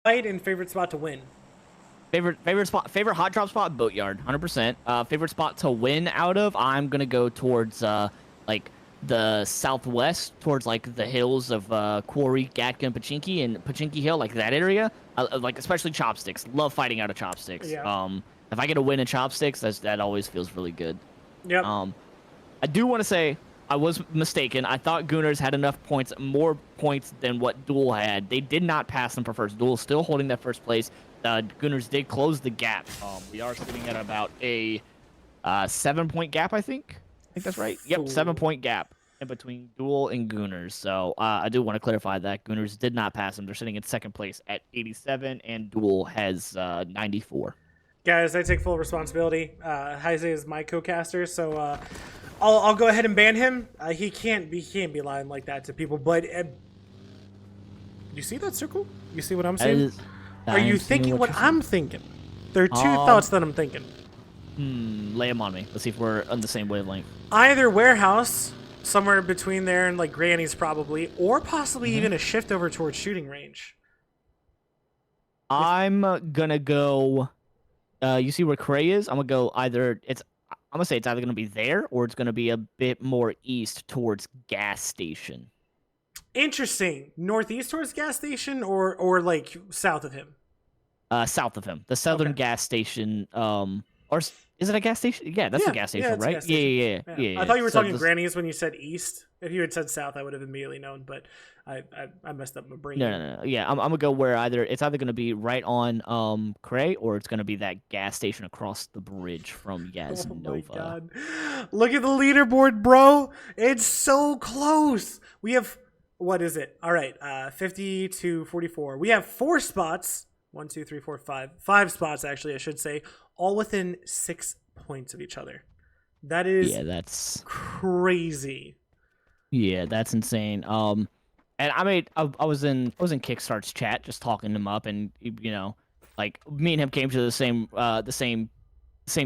fight and favorite spot to win. Favorite hot drop spot, Boatyard, 100%. Favorite spot to win out of, I'm gonna go towards like the southwest, towards like the hills of Quarry, Gatka, Pachinki, and Pachinki Hill, like that area. Like especially chopsticks. Love fighting out of chopsticks. Yeah. If I get a win in chopsticks, that always feels really good. Yep. Um, I do want to say I was mistaken. I thought Gooners had enough points, more points than what Duel had. They did not pass them for first. Duel still holding that first place. Gooners did close the gap. We are sitting at about a 7 point gap, I think. I think that's right. Yep, 7 point gap in between Duel and Gooners. So I do want to clarify that Gooners did not pass them. They're sitting in second place at 87, and Duel has 94. Guys, I take full responsibility. Heise is my co-caster, so I'll go ahead and ban him. He can't be lying like that to people. But you see that circle? You see what I'm saying? Are you thinking what I'm thinking? There are two thoughts that I'm thinking. Lay them on me. Let's see if we're on the same wavelength. Either warehouse, somewhere between there and like Granny's probably, or possibly even a shift over towards shooting range. I'm gonna go. You see where Cray is? I'm gonna say it's either gonna be there or it's gonna be a bit more east towards gas station. Interesting. Northeast towards gas station or like south of him? South of him, the southern gas station. Is it a gas station? Yeah, that's a gas station, it's a right? gas station. Yeah. I thought you were talking Granny's when you said east. If you had said south, I would have immediately known, but I messed up my brain. No. Yeah, I'm gonna go where it's either gonna be right on Cray or it's gonna be that gas station across the bridge from Yaz Oh Nova. my god. Look at the leaderboard, bro. It's so close. We have, what is it? All right, 50 to 44. We have 4 spots. 1, 2, 3, 4, 5. 5 spots, actually, I should say, all within 6 points of each other. That is that's crazy. Yeah, that's insane. And I was in Kickstart's chat just talking him up, and like me and him came to the same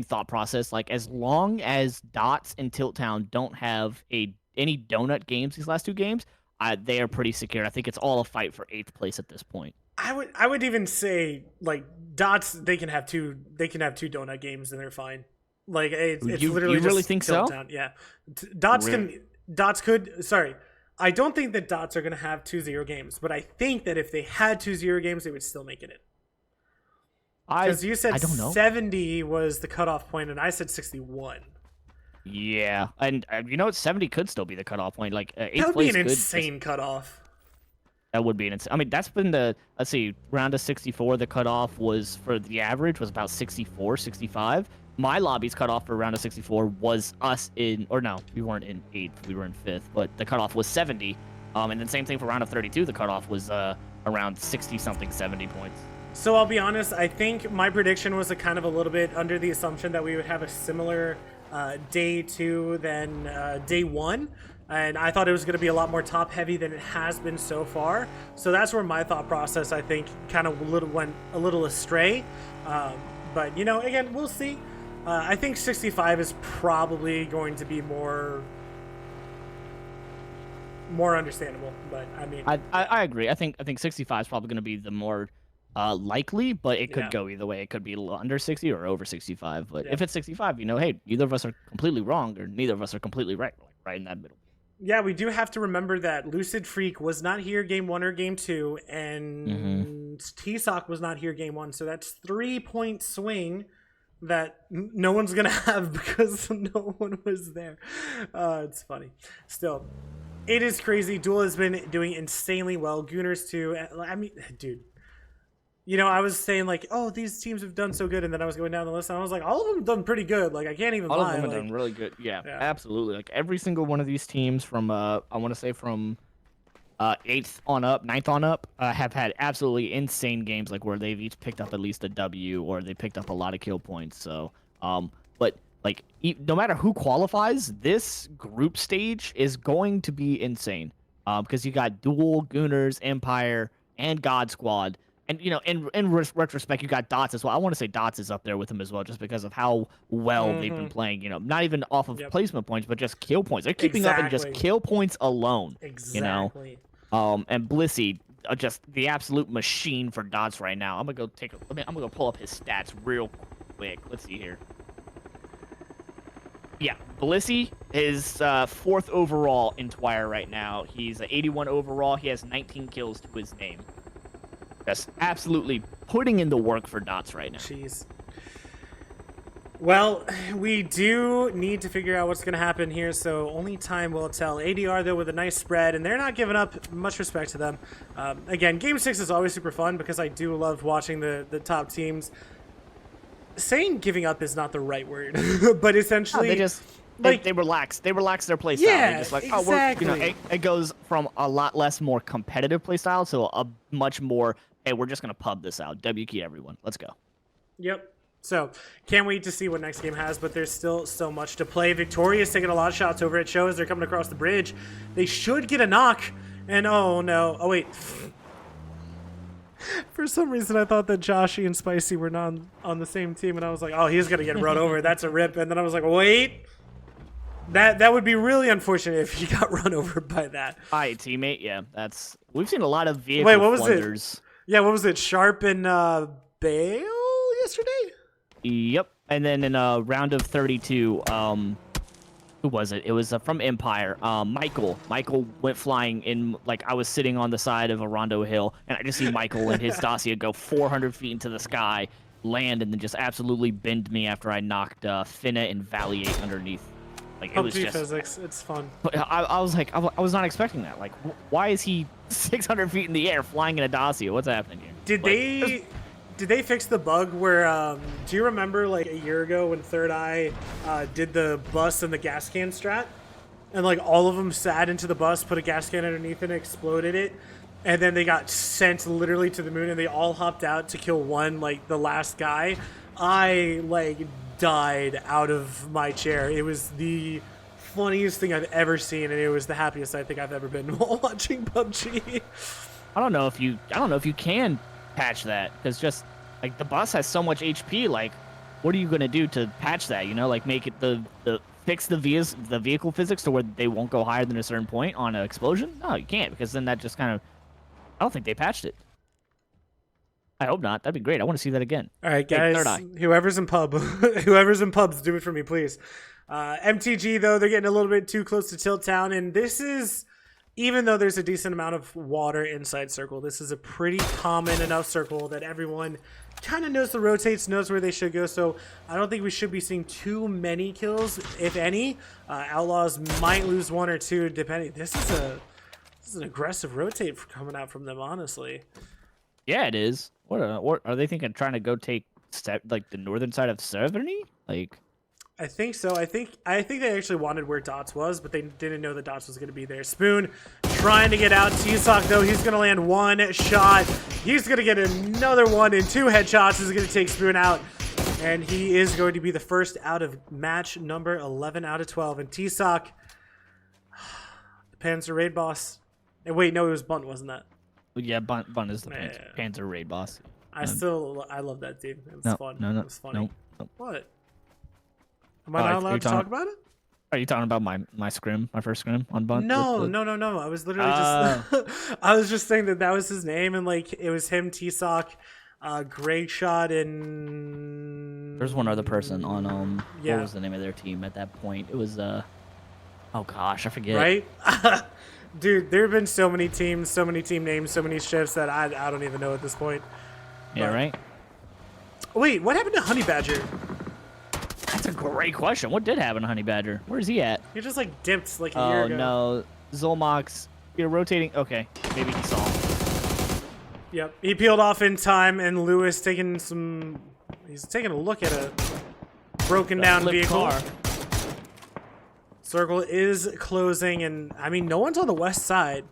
thought process. Like as long as Dots and Tilt Town don't have any donut games these last 2 games, they are pretty secure. I think it's all a fight for 8th place at this point. I would even say like Dots, they can have two donut games and they're fine. Like it's literally you really just think Tilt so? Town. Yeah, Dots could. Sorry, I don't think that Dots are gonna have 2-0 games, but I think that if they had 2-0 games, they would still make it in. Because you said I don't know. 70 was the cutoff point, and I said 61. Yeah, and 70 could still be the cutoff point. Like 8th That would place be an could insane cutoff. That would be an insane. I mean, that's been let's see, round of 64. The cutoff was for the average was about 64, 65. My lobby's cutoff for round of 64 was us or no, we weren't in 8th, we were in 5th, but the cutoff was 70. And then same thing for round of 32. The cutoff was around 60 something, 70 points. So I'll be honest, I think my prediction was a little bit under the assumption that we would have a similar day 2 than day 1. And I thought it was going to be a lot more top heavy than it has been so far. So that's where my thought process, I think, kind of went a little astray. But, again, we'll see. I think 65 is probably going to be more understandable. But, I mean... I agree. I think 65 is probably going to be the more likely, but it could go either way. It could be under 60 or over 65. But if it's 65, hey, neither of us are completely wrong or neither of us are completely right. Like right in that middle. Yeah, we do have to remember that Lucid Freak was not here game 1 or game 2, and T-Sock was not here game 1. So that's 3-point swing that no one's going to have because no one was there. It's funny. Still, it is crazy. Duel has been doing insanely well. Gooners too. I mean, dude. I was saying like, oh, these teams have done so good, and then I was going down the list, and I was like, all of them have done pretty good. Like, I can't even lie. All of them have done really good. Yeah, absolutely. Like every single one of these teams from I want to say from 8th on up, 9th on up, have had absolutely insane games, like where they've each picked up at least a W or they picked up a lot of kill points. So, but like no matter who qualifies, this group stage is going to be insane. Because you got Duel, Gooners, Empire, and God Squad. And, in retrospect, you got Dots as well. I want to say Dots is up there with him as well, just because of how well they've been playing, not even off of placement points, but just kill points. They're keeping up in just kill points alone, Exactly. And Blissey, just the absolute machine for dots right now. I'm gonna go I'm gonna go pull up his stats real quick. Let's see here. Yeah, Blissey is 4th overall in Twire right now. He's 81 overall. He has 19 kills to his name. Just absolutely putting in the work for dots right now. Jeez. Well, we do need to figure out what's going to happen here, so only time will tell. ADR, though, with a nice spread, and they're not giving up. Much respect to them. Again, Game 6 is always super fun because I do love watching the top teams. Saying giving up is not the right word, but essentially... No, they relax. They relax their play style. Yeah, They're just like, exactly. oh, it goes from a lot less more competitive play style to a much more, hey, we're just going to pub this out. W key everyone. Let's go. Yep. So, can't wait to see what next game has, but there's still so much to play. Victoria's taking a lot of shots over at Show as they're coming across the bridge. They should get a knock, and oh no. Oh wait. For some reason, I thought that Joshy and Spicy were not on the same team, and I was like, oh, he's going to get run over. That's a rip. And then I was like, wait. That would be really unfortunate if he got run over by that. Hi, teammate. Yeah, we've seen a lot of vehicle Wait, what was blunders. it? Yeah, what was it? Sharp and Bale yesterday? Yep. And then in a round of 32, who was it? It was from Empire. Michael. Michael went flying in, like, I was sitting on the side of a Rondo Hill, and I just see Michael and his Dacia go 400 feet into the sky, land, and then just absolutely bend me after I knocked Finna and Valiate underneath. Like, it was just physics. It's fun. But I was like, I was not expecting that. Like, why is he 600 feet in the air flying in a Dacia? What's happening here? Did they fix the bug where, do you remember like a year ago when Third Eye did the bus and the gas can strat? And like all of them sat into the bus, put a gas can underneath it and exploded it. And then they got sent literally to the moon and they all hopped out to kill the last guy. I like died out of my chair. It was the funniest thing I've ever seen, and it was the happiest I think I've ever been while watching PUBG. I don't know if you can patch that, because just like the bus has so much HP. Like, what are you gonna do to patch that? You know, like make it fix the vehicle physics to where they won't go higher than a certain point on an explosion? No, you can't, because then that just kind of, I don't think they patched it. I hope not. That'd be great. I want to see that again. All right, guys. Whoever's in pubs, do it for me, please. MTG, though, they're getting a little bit too close to Tilt Town, and this is, even though there's a decent amount of water inside Circle, this is a pretty common enough circle that everyone kind of knows the rotates, knows where they should go, so I don't think we should be seeing too many kills, if any. Outlaws might lose 1 or 2, depending. This is an aggressive rotate coming out from them, honestly. Yeah, it is. What are they thinking? Trying to go take like the northern side of Cerveny? Like, I think so. I think they actually wanted where Dots was, but they didn't know that Dots was going to be there. Spoon trying to get out. T-Sock, though, he's going to land 1 shot. He's going to get another 1 and 2 headshots. This is going to take Spoon out. And he is going to be the first out of match number 11 out of 12. And T-Sock, the Panzer Raid boss. And wait, no, it was Bunt, wasn't that? Yeah, Bunt is the Panzer Raid boss. I love that team. It was fun. No, it was funny. No. What? Am I not allowed to talk about it? Are you talking about my scrim, my first scrim on Bunt? No. I was literally just I was just saying that was his name, and like it was him, T-Sock, Great Shot, and there's one other person on yeah. What was the name of their team at that point? It was oh gosh, I forget. Right? Dude, there have been so many teams, so many team names, so many shifts that I don't even know at this point. Yeah, right? Wait, what happened to Honey Badger? That's a great question. What did happen to Honey Badger? Where's he at? He just like dipped like a year ago. Oh no, Zolmox, you're rotating. Okay, maybe he saw him. Yep, he peeled off in time, and Lewis he's taking a look at a broken down vehicle. Car. Circle is closing, and I mean, no one's on the west side.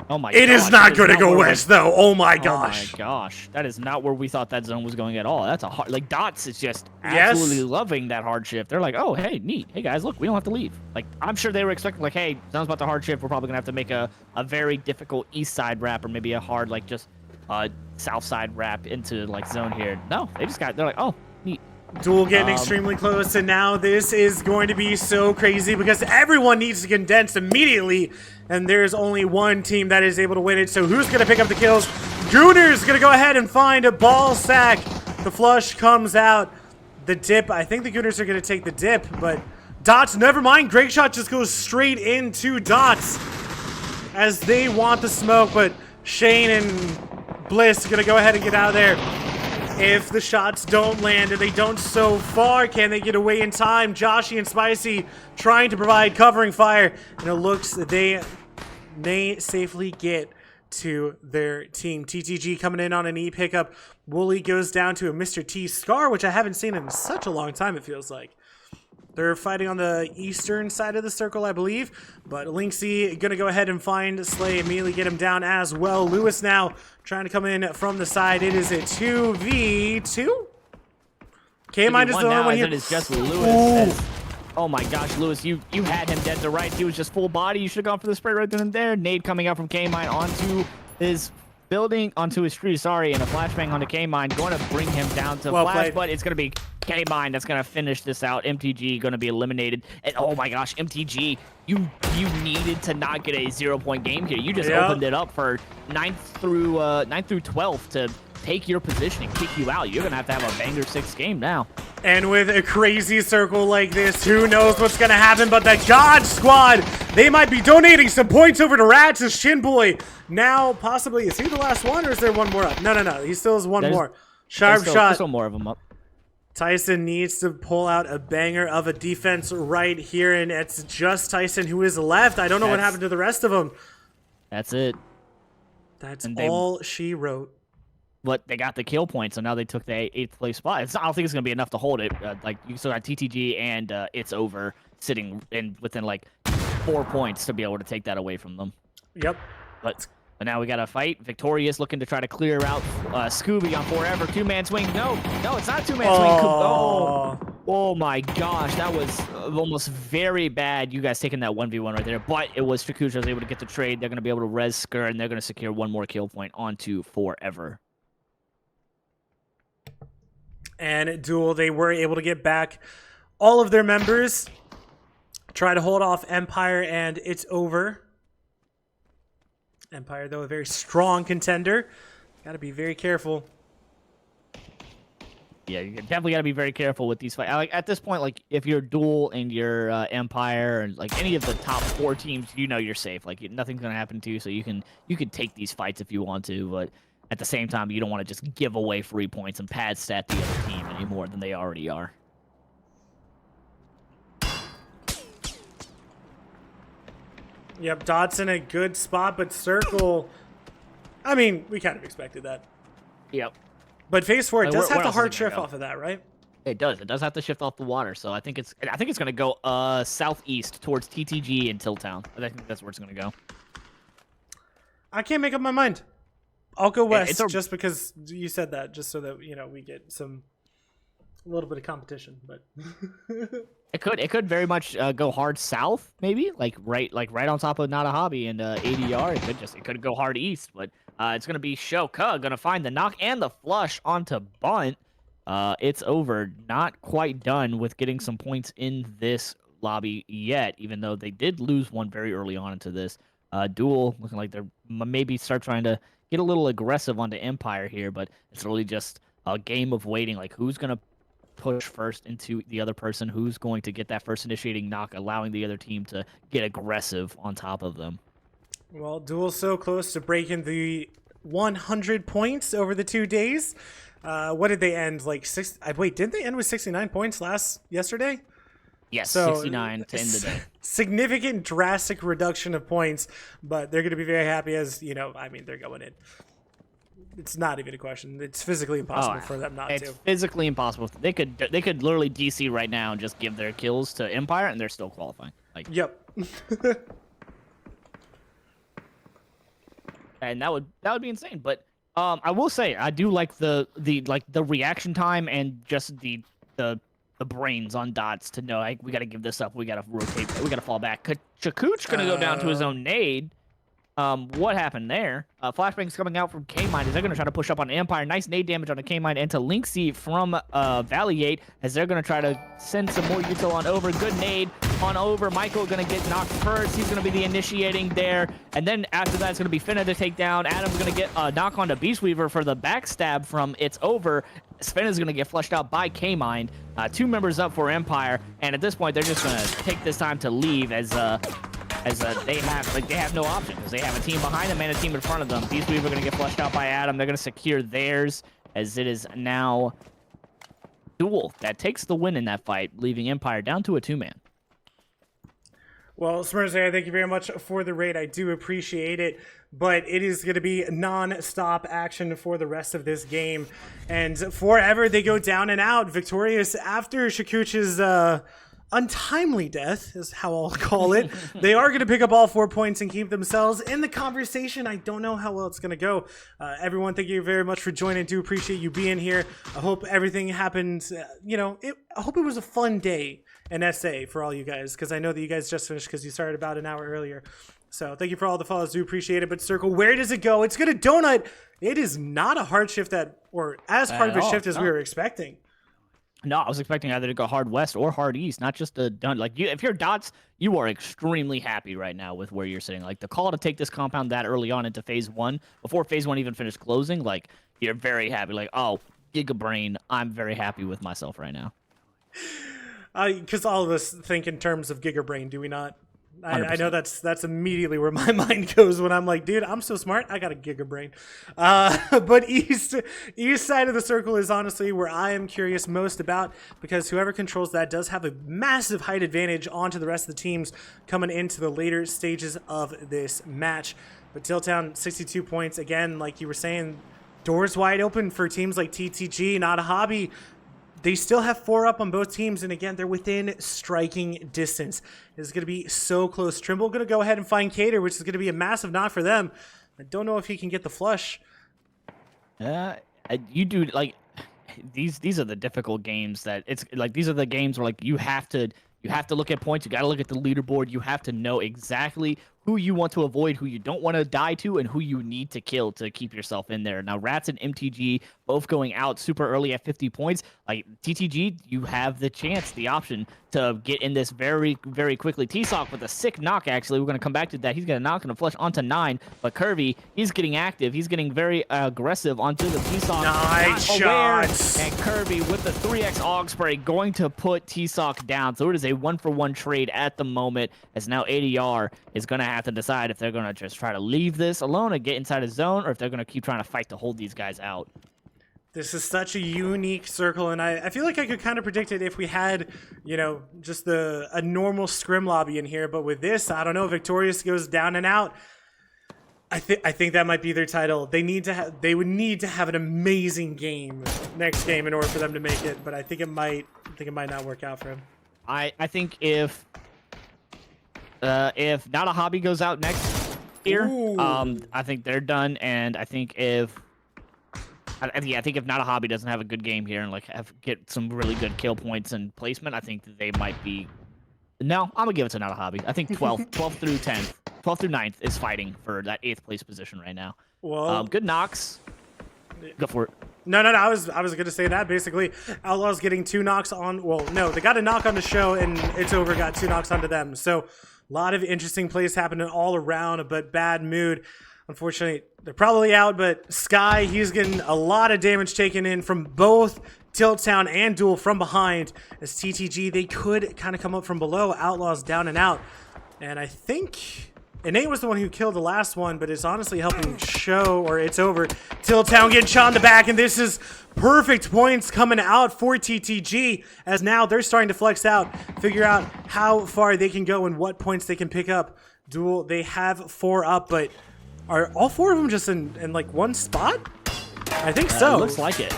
Oh my god. It is not going to go west, though. Oh my gosh. Oh my gosh. That is not where we thought that zone was going at all. That's a hard, like, Dots is just absolutely loving that hard shift. They're like, oh, hey, neat. Hey, guys, look, we don't have to leave. Like, I'm sure they were expecting, like, hey, zone's about the hard shift. We're probably going to have to make a very difficult east side wrap, or maybe a hard, like, just south side wrap into, like, zone here. No, they're like, oh, neat. Duel getting extremely close, and now this is going to be so crazy because everyone needs to condense immediately, and there's only one team that is able to win it. So who's going to pick up the kills? Gooner's going to go ahead and find a ball sack. The flush comes out. The dip, I think the Gooners are going to take the dip, but Dots, never mind. Great shot just goes straight into Dots as they want the smoke, but Shane and Bliss are going to go ahead and get out of there. If the shots don't land and they don't so far, can they get away in time? Joshy and Spicy trying to provide covering fire, and it looks that they may safely get to their team. TTG coming in on an E pickup. Wooly goes down to a Mr. T Scar, which I haven't seen in such a long time, it feels like. They're fighting on the eastern side of the circle, I believe. But Lynxy going to go ahead and find Slay, immediately get him down as well. Lewis now trying to come in from the side. It is a 2v2? K-Mind is the only one here. It is just Lewis. Oh my gosh, Lewis, you had him dead to rights. He was just full body. You should have gone for the spray right then and there. Nade coming out from K-Mind onto his building, onto his tree, sorry, and a flashbang onto K-Mind. Going to bring him down to flash, but it's going to be K-Mind that's going to finish this out. MTG going to be eliminated. And oh my gosh, MTG, you needed to not get a 0-point game here. You just opened it up for 9th through 12th to take your position and kick you out. You're going to have a banger 6 game now. And with a crazy circle like this, who knows what's going to happen, but the God Squad, they might be donating some points over to Rats as Shinboy. Now, possibly, is he the last one, or is there one more up? No, he still has one more. Sharp shot. There's still more of them up. Tyson needs to pull out a banger of a defense right here, and it's just Tyson who is left. I don't know what happened to the rest of them. That's it. That's all she wrote. But they got the kill point, so now they took the 8th place spot. I don't think it's going to be enough to hold it. Like, you still got TTG and It's Over sitting within, like, 4 points to be able to take that away from them. Yep. But now we got to fight. Victorious looking to try to clear out Scooby on Forever. 2-man swing. No, it's not a 2-man swing. Oh, my gosh. That was almost very bad. You guys taking that 1v1 right there. But it was Shakucha was able to get the trade. They're going to be able to res Skur, and they're going to secure one more kill point onto Forever. And Duel, they were able to get back all of their members. Try to hold off Empire, and It's Over. Empire, though, a very strong contender. Got to be very careful. Yeah, you definitely got to be very careful with these fights. Like, at this point, like, if you're Duel and you're Empire and like any of the top 4 teams, you know you're safe. Like, nothing's gonna happen to you, so you can take these fights if you want to. But at the same time, you don't want to just give away free points and pad stat the other team any more than they already are. Yep, Dot's in a good spot, but Circle, I mean, we kind of expected that. Yep. But Phase 4, it does have the hard shift off of that, right? It does. It does have to shift off the water, so I think it's going to go southeast towards TTG and Tilltown. I think that's where it's going to go. I can't make up my mind. I'll go west just because you said that, just so that, you know, we get a little bit of competition, but it could very much go hard south, maybe like right on top of Not a Hobby and ADR. It could go hard east, but it's gonna be Shoka gonna find the knock and the flush onto Bunt. It's Over, not quite done with getting some points in this lobby yet, even though they did lose one very early on into this. Duel looking like they're maybe start trying to get a little aggressive onto Empire here, but it's really just a game of waiting. Like, who's gonna push first into the other person, who's going to get that first initiating knock, allowing the other team to get aggressive on top of them. Well, Duel so close to breaking the 100 points over the 2 days. What did they end? Like wait, didn't they end with 69 points yesterday? Yes, so 69 to end the day. Significant, drastic reduction of points, but they're going to be very happy as, you know, I mean, they're going in. It's not even a question. It's physically impossible for them not to. It's physically impossible. They could literally DC right now and just give their kills to Empire, and they're still qualifying. Like, yep. And that would be insane. But I will say I do like the reaction time and just the brains on Dots to know, like, we got to give this up. We got to rotate. We got to fall back. Chakooch gonna go down to his own nade. What happened there? Flashbang's coming out from K-Mine as they're going to try to push up on Empire. Nice nade damage on the K-Mine into Linksy from Valiate as they're going to try to send some more util on over. Good nade on over. Michael going to get knocked first. He's going to be the initiating there. And then after that, it's going to be Finna to take down. Adam's going to get a knock on to Beastweaver for the backstab from It's Over. Finna's going to get flushed out by K-Mine. 2 members up for Empire. And at this point, they're just going to take this time to leave as they have no option because they have a team behind them and a team in front of them. These Weaver are going to get flushed out by Adam. They're going to secure theirs as it is now Duel that takes the win in that fight, leaving Empire down to a 2-man. Well, Smurzer, thank you very much for the raid. I do appreciate it, but it is going to be non-stop action for the rest of this game. And forever they go down and out, victorious after Shakuch's untimely death is how I'll call it. They are going to pick up all 4 points and keep themselves in the conversation. I don't know how well it's going to go. Everyone, thank you very much for joining. Do appreciate you being here. I hope everything happened. I hope it was a fun day in SA for all you guys, because I know that you guys just finished because you started about an hour earlier. So thank you for all the follows. Do appreciate it. But Circle, where does it go? It's going to donut. It is not a hard shift or as hard of a shift as we were expecting. No, I was expecting either to go hard west or hard east, not just a done. Like if you're Dots, you are extremely happy right now with where you're sitting. Like the call to take this compound that early on into phase 1, before phase 1 even finished closing, like you're very happy. Like, oh, Giga Brain, I'm very happy with myself right now. Because all of us think in terms of Giga Brain, do we not? I know that's immediately where my mind goes when I'm like, dude, I'm so smart, I got a Giga Brain. But east side of the circle is honestly where I am curious most about, because whoever controls that does have a massive height advantage onto the rest of the teams coming into the later stages of this match. But Tiltown, 62 points. Again, like you were saying, doors wide open for teams like TTG, Not a Hobby. They still have 4 up on both teams, and again, they're within striking distance. It's going to be so close. Trimble going to go ahead and find Cater, which is going to be a massive knock for them. I don't know if he can get the flush. You do, like, these are the difficult games that it's like, these are the games where like you have to look at points. You got to look at the leaderboard. You have to know exactly who you want to avoid, who you don't want to die to, and who you need to kill to keep yourself in there. Now, Rats and MTG both going out super early at 50 points. Like, TTG, you have the chance, the option to get in this very, very quickly. T-Sock with a sick knock, actually. We're going to come back to that. He's going to knock and a flush onto 9, but Kirby, he's getting active. He's getting very aggressive onto the T-Sock. Nice shots! And Kirby with the 3x AUG spray going to put T-Sock down. So it is a 1-for-1 trade at the moment, as now ADR is going to have to decide if they're going to just try to leave this alone and get inside his zone, or if they're going to keep trying to fight to hold these guys out. This is such a unique circle, and I feel like I could kind of predict it if we had, just a normal scrim lobby in here. But with this, I don't know. Victorious goes down and out. I think that might be their title. They would need to have an amazing game next game in order for them to make it. But I think it might not work out for him. I think if Not a Hobby goes out next year, I think they're done, and I think if Not a Hobby doesn't have a good game here and get some really good kill points and placement, I think that they might be. No, I'm gonna give it to Not a Hobby. I think 12 through 10th, 12th through 9th is fighting for that 8th place position right now. Well, good knocks. Go for it. No. I was gonna say that basically. Outlaw's getting 2 knocks on. Well, no, they got a knock on the show, and It's Over got 2 knocks onto them. So a lot of interesting plays happening all around, but bad mood. Unfortunately, they're probably out, but Sky, he's getting a lot of damage taken in from both Tiltown and Duel from behind. As TTG, they could kind of come up from below. Outlaws down and out. And I think Innate was the one who killed the last one, but it's honestly helping show, or It's Over. Tiltown getting shot in the back, and this is perfect points coming out for TTG, as now they're starting to flex out, figure out how far they can go and what points they can pick up. Duel, they have 4 up, but are all 4 of them just in like one spot? I think so. Looks like it.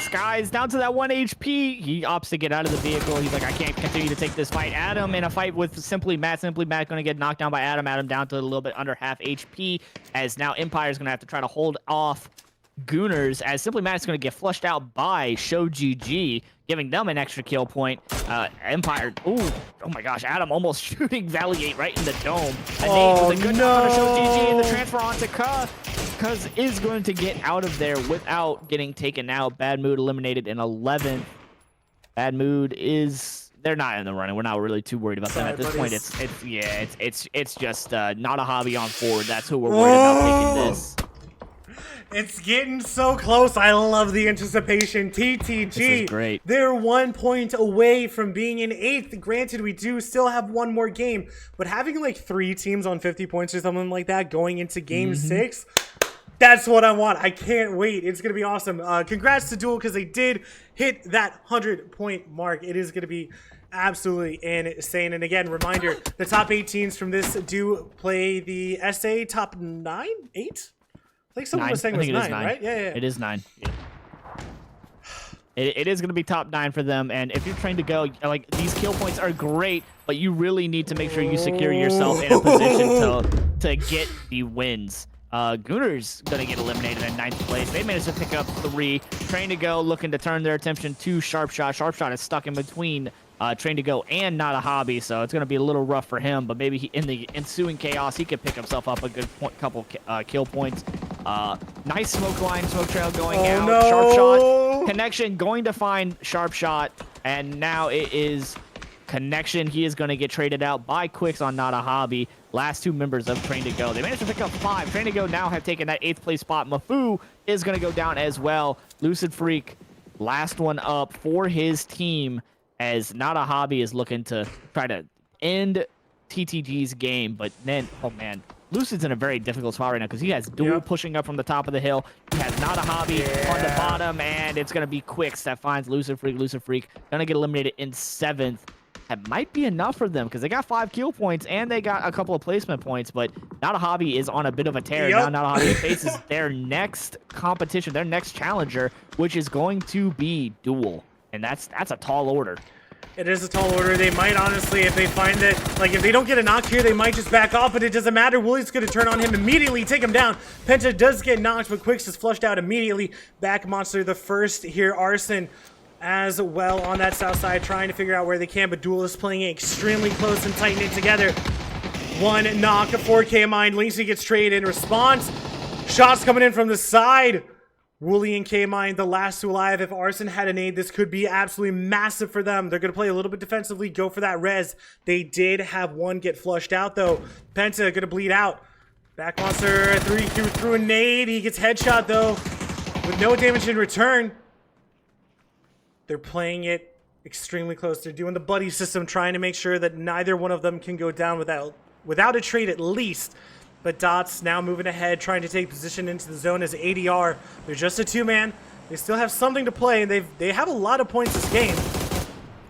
Sky's down to that 1 HP. He opts to get out of the vehicle. He's like, I can't continue to take this fight. Adam in a fight with Simply Matt. Simply Matt going to get knocked down by Adam. Adam down to a little bit under half HP, as now Empire's going to have to try to hold off Gooners, as Simply Matt's going to get flushed out by Show GG, giving them an extra kill point. Empire, oh my gosh, Adam almost shooting Valiate right in the dome. A nade was a good knock on Show GG, and the transfer onto Cuz is going to get out of there without getting taken out. Bad Mood eliminated in 11th. Bad Mood is... They're not in the running. We're not really too worried about them at this point. It's just not a hobby on forward. That's who we're worried about taking this. It's getting so close. I love the anticipation. TTG, this is great. They're 1 point away from being in 8th. Granted, we do still have one more game, but having like 3 teams on 50 points or something like that going into game 6, that's what I want. I can't wait. It's going to be awesome. Congrats to Duel because they did hit that 100-point mark. It is going to be absolutely insane. And again, reminder, the top 8 teams from this do play the SA top 9? 8? I think someone was saying it was 9, right? Yeah. It is 9. Yeah. It is going to be top 9 for them, and if you're trying to go, like, these kill points are great, but you really need to make sure you secure yourself in a position to get the wins. Gooners going to get eliminated in 9th place. They managed to pick up 3. Train to Go looking to turn their attention to Sharpshot. Sharpshot is stuck in between Train to Go and Not a Hobby, so it's going to be a little rough for him, but maybe in the ensuing chaos, he could pick himself up a good couple kill points. Nice smoke trail going out. No. Sharpshot Connection going to find Sharpshot, and now it is Connection. He is going to get traded out by Quicks on Not a Hobby. Last 2 members of Train to Go. They managed to pick up 5. Train to Go now have taken that 8th place spot. Mafu is going to go down as well. Lucid Freak, last one up for his team, as Not a Hobby is looking to try to end TTG's game. But then, oh man, Lucid's in a very difficult spot right now because he has Duel pushing up from the top of the hill. He has Not a Hobby on the bottom, and it's going to be Quicks that finds Lucid Freak. Lucid Freak going to get eliminated in 7th. That might be enough for them because they got 5 kill points and they got a couple of placement points, but Not a Hobby is on a bit of a tear. Now Not a Hobby faces their next competition, their next challenger, which is going to be Duel. And that's a tall order. It is a tall order. They might, honestly, if they find that, like, if they don't get a knock here, they might just back off, but it doesn't matter. Woolie's going to turn on him immediately, take him down. Penta does get knocked, but Quicks is flushed out immediately. Back Monster the first here. Arson as well on that south side, trying to figure out where they can, but Duel is playing extremely close and tight knit together. 1 knock, 4K Mind. Lynxie gets traded in response. Shots coming in from the side. Wooly and K-Mine, the last 2 alive. If Arson had a nade, this could be absolutely massive for them. They're going to play a little bit defensively, go for that res. They did have 1 get flushed out, though. Penta going to bleed out. Back Monster through a nade. He gets headshot, though, with no damage in return. They're playing it extremely close. They're doing the buddy system, trying to make sure that neither one of them can go down without a trade at least. But Dots now moving ahead, trying to take position into the zone as ADR. They're just a 2-man. They still have something to play, and they have a lot of points this game.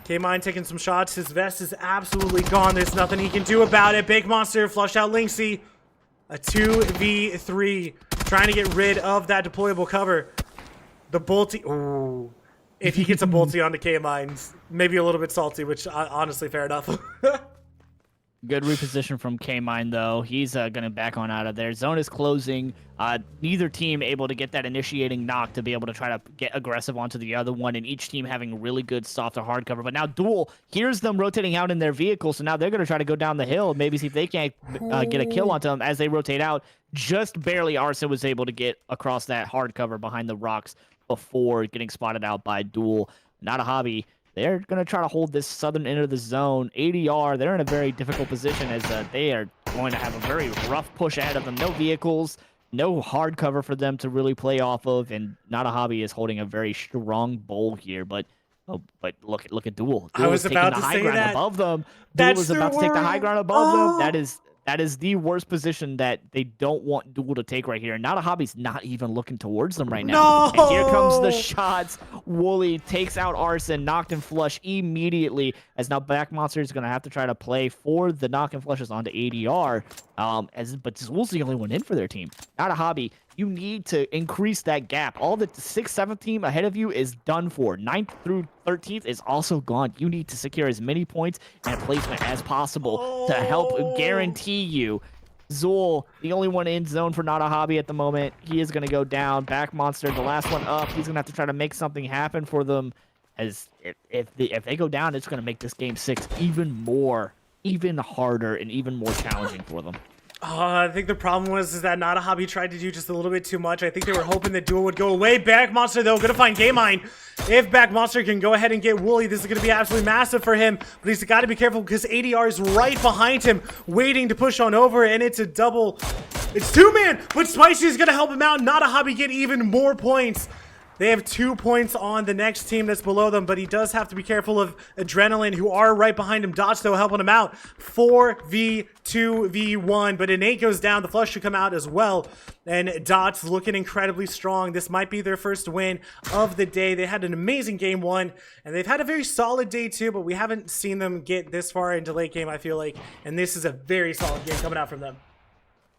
K-Mine taking some shots. His vest is absolutely gone. There's nothing he can do about it. Big Monster flushed out Lynxie. A 2v3. Trying to get rid of that deployable cover. The Bolty... Ooh. If he gets a Bolty onto K-Mines, maybe a little bit salty, which honestly, fair enough. Good reposition from K-Mine, though. He's going to back on out of there. Zone is closing. Neither team able to get that initiating knock to be able to try to get aggressive onto the other one, and each team having really good soft or hard cover. But now Duel hears them rotating out in their vehicle, so now they're going to try to go down the hill, maybe see if they can't get a kill onto them as they rotate out. Just barely Arson was able to get across that hard cover behind the rocks before getting spotted out by Duel. Not a Hobby. They're going to try to hold this southern end of the zone. ADR, they're in a very difficult position as they are going to have a very rough push ahead of them. No vehicles, no hard cover for them to really play off of, and Not a Hobby is holding a very strong bowl here. But look at Duel. Duel is taking the high ground above them. Duel is about to take the high ground above them. That is the worst position that they don't want Duel to take right here. Not a Hobby's not even looking towards them right now. No! And here comes the shots. Wooly takes out Arson, knocked and flush immediately, as now Back Monster is going to have to try to play for the knock and flushes onto ADR. But Duel's the only one in for their team. Not a Hobby. You need to increase that gap. All the 6th, 7th team ahead of you is done for. 9th through 13th is also gone. You need to secure as many points and placement as possible to help guarantee you Zool, the only one in zone for Not a Hobby at the moment. He is going to go down. Back Monster, the last one up. He's going to have to try to make something happen for them. As if they go down, it's going to make this game 6 even harder, and even more challenging for them. I think the problem was that Not a Hobby tried to do just a little bit too much. I think they were hoping the duel would go away. Back Monster, though, going to find Game Mine. If Back Monster can go ahead and get Wooly, this is going to be absolutely massive for him. But he's got to be careful because ADR is right behind him, waiting to push on over. And it's a double. It's two-man, but Spicy is going to help him out. Not a Hobby get even more points. They have 2 points on the next team that's below them, but he does have to be careful of Adrenaline, who are right behind him. Dodge, though, helping him out. 4v2v1, but Innate goes down. The flush should come out as well. And Dot's looking incredibly strong. This might be their first win of the day. They had an amazing game 1, and they've had a very solid day 2, but we haven't seen them get this far into late game, I feel like. And this is a very solid game coming out from them.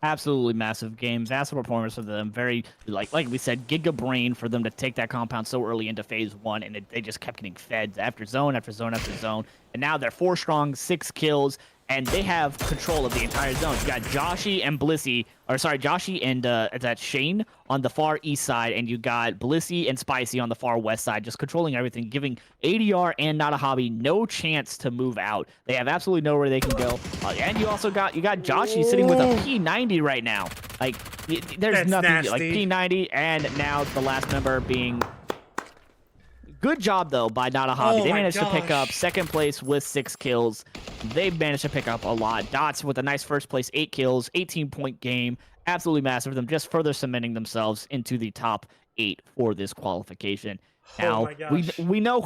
Absolutely massive games. Massive performance for them. Very, like we said, Giga Brain for them to take that compound so early into phase 1, and they just kept getting fed after zone after zone after zone. And now they're 4 strong, 6 kills, and they have control of the entire zone. You got Joshy and Blissey, or sorry, Joshy and that's Shane on the far east side, and you got Blissey and Spicy on the far west side, just controlling everything, giving ADR and Not a Hobby no chance to move out. They have absolutely nowhere they can go. And you also got Joshy sitting with a P90 right now. Like there's That's nothing nasty. like P90, and now the last member being. Good job, though, by Not a Hobby. They managed to pick up 2nd place with 6 kills. They've managed to pick up a lot. Dots with a nice 1st place, 8 kills, 18-point game. Absolutely massive for them, just further cementing themselves into the top 8 for this qualification. Now, we know